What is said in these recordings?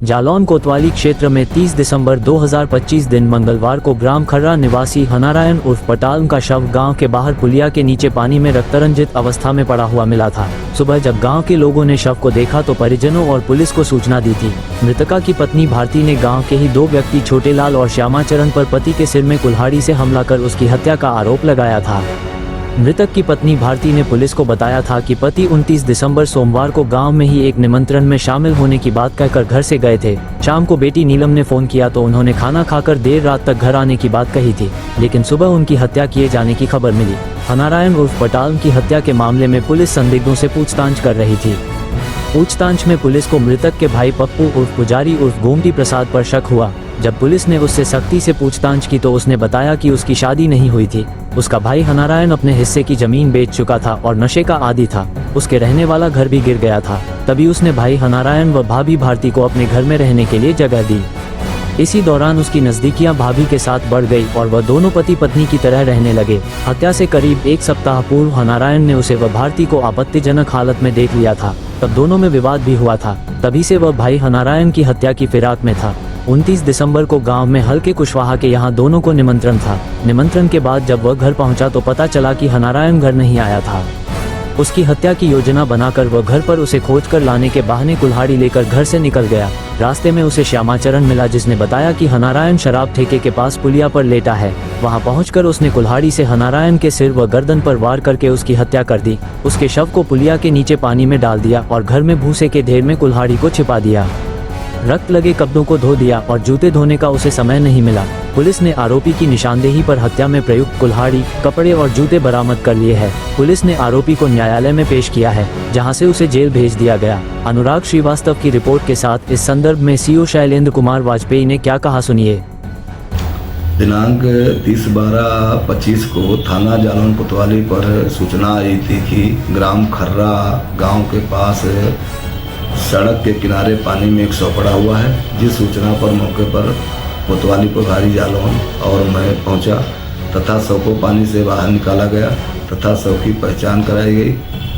जालौन कोतवाली क्षेत्र में 30 दिसंबर 2025 दिन मंगलवार को ग्राम खर्रा निवासी हनारायण उर्फ पटाल का शव गांव के बाहर पुलिया के नीचे पानी में रक्तरंजित अवस्था में पड़ा हुआ मिला था। सुबह जब गांव के लोगों ने शव को देखा तो परिजनों और पुलिस को सूचना दी थी। मृतका की पत्नी भारती ने गाँव के ही 2 व्यक्ति छोटेलाल और श्यामाचरण पर पति के सिर में कुल्हाड़ी से हमला कर उसकी हत्या का आरोप लगाया था। मृतक की पत्नी भारती ने पुलिस को बताया था कि पति 29 दिसंबर सोमवार को गांव में ही एक निमंत्रण में शामिल होने की बात कहकर घर से गए थे। शाम को बेटी नीलम ने फोन किया तो उन्होंने खाना खाकर देर रात तक घर आने की बात कही थी, लेकिन सुबह उनकी हत्या किए जाने की खबर मिली। हनारायण उर्फ पटाल की हत्या के मामले में पुलिस संदिग्धों से पूछताछ कर रही थी। पूछताछ में पुलिस को मृतक के भाई पप्पू उर्फ पुजारी उर्फ गोमती प्रसाद पर शक हुआ। जब पुलिस ने उससे सख्ती से पूछताछ की तो उसने बताया कि उसकी शादी नहीं हुई थी। उसका भाई हनारायण अपने हिस्से की जमीन बेच चुका था और नशे का आदी था। उसके रहने वाला घर भी गिर गया था। तभी उसने भाई हनारायण व भाभी भारती को अपने घर में रहने के लिए जगह दी। इसी दौरान उसकी नज़दीकियां भाभी के साथ बढ़ गई और वह दोनों पति पत्नी की तरह रहने लगे। हत्या से करीब 1 सप्ताह पूर्व हनारायण ने उसे व भारती को आपत्तिजनक हालत में देख लिया था। तब दोनों में विवाद भी हुआ था। तभी से वह भाई हनारायण की हत्या की फिराक में था। 29 दिसंबर को गांव में हल्के कुशवाहा के यहाँ दोनों को निमंत्रण था। निमंत्रण के बाद जब वह घर पहुंचा तो पता चला कि हनारायण घर नहीं आया था। उसकी हत्या की योजना बनाकर वह घर पर उसे खोजकर लाने के बहाने कुल्हाड़ी लेकर घर से निकल गया। रास्ते में उसे श्यामाचरण मिला जिसने बताया कि हनारायण शराब ठेके के पास पुलिया पर लेटा है। वहां पहुंचकर उसने कुल्हाड़ी से हनारायण के सिर व गर्दन पर वार करके उसकी हत्या कर दी। उसके शव को पुलिया के नीचे पानी में डाल दिया और घर में भूसे के ढेर में कुल्हाड़ी को छिपा दिया। रक्त लगे कपड़ों को धो दिया और जूते धोने का उसे समय नहीं मिला। पुलिस ने आरोपी की निशानदेही पर हत्या में प्रयुक्त कुल्हाड़ी, कपड़े और जूते बरामद कर लिए हैं। पुलिस ने आरोपी को न्यायालय में पेश किया है, जहां से उसे जेल भेज दिया गया। अनुराग श्रीवास्तव की रिपोर्ट के साथ इस संदर्भ में सीओ शैलेंद्र कुमार वाजपेयी ने क्या कहा, सुनिए। दिनांक 30/12/25 को थाना जालौन कोतवाली पर सूचना आई थी कि ग्राम खर्रा गाँव के पास सड़क के किनारे पानी में एक शव पड़ा हुआ है। जिस सूचना पर मौके पर कोतवाली प्रभारी जालौन और मैं पहुंचा तथा शव को पानी से बाहर निकाला गया तथा शव की पहचान कराई गई।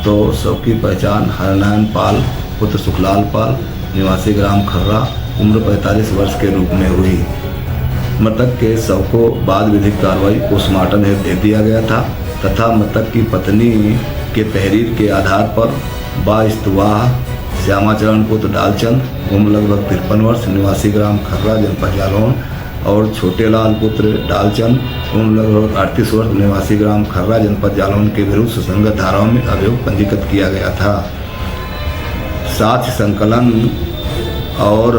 तो शव की पहचान हरनारायण पाल पुत्र सुखलाल पाल निवासी ग्राम खर्रा उम्र 45 वर्ष के रूप में हुई। मृतक के शव को बाद विधिक कार्रवाई पोस्टमार्टम हेतु दे दिया गया था तथा मृतक की पत्नी के तहरीर के आधार पर बाइस्तवाह श्यामाचरण पुत्र डालचंद उम्र लगभग 53 वर्ष निवासी ग्राम खर्रा जनपद जालौन और छोटेलाल पुत्र डालचंद उम्र लगभग 38 वर्ष निवासी ग्राम खर्रा जनपद जालौन के विरुद्ध सुसंगत धाराओं में अभियोग पंजीकृत किया गया था। साक्ष्य संकलन और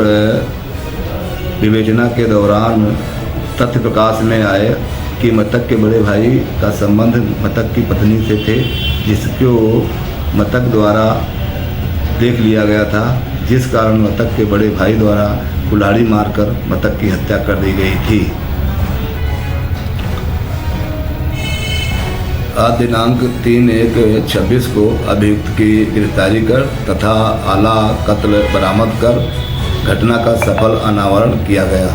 विवेचना के दौरान तथ्य प्रकाश में आए कि मृतक के बड़े भाई का संबंध मृतक की पत्नी से थे, जिसको मृतक द्वारा देख लिया गया था, जिस कारण मृतक के बड़े भाई द्वारा कुल्हाड़ी मारकर मृतक की हत्या कर दी गई थी। आज दिनांक 3/1/26 को अभियुक्त की गिरफ्तारी कर तथा आला कत्ल बरामद कर घटना का सफल अनावरण किया गया।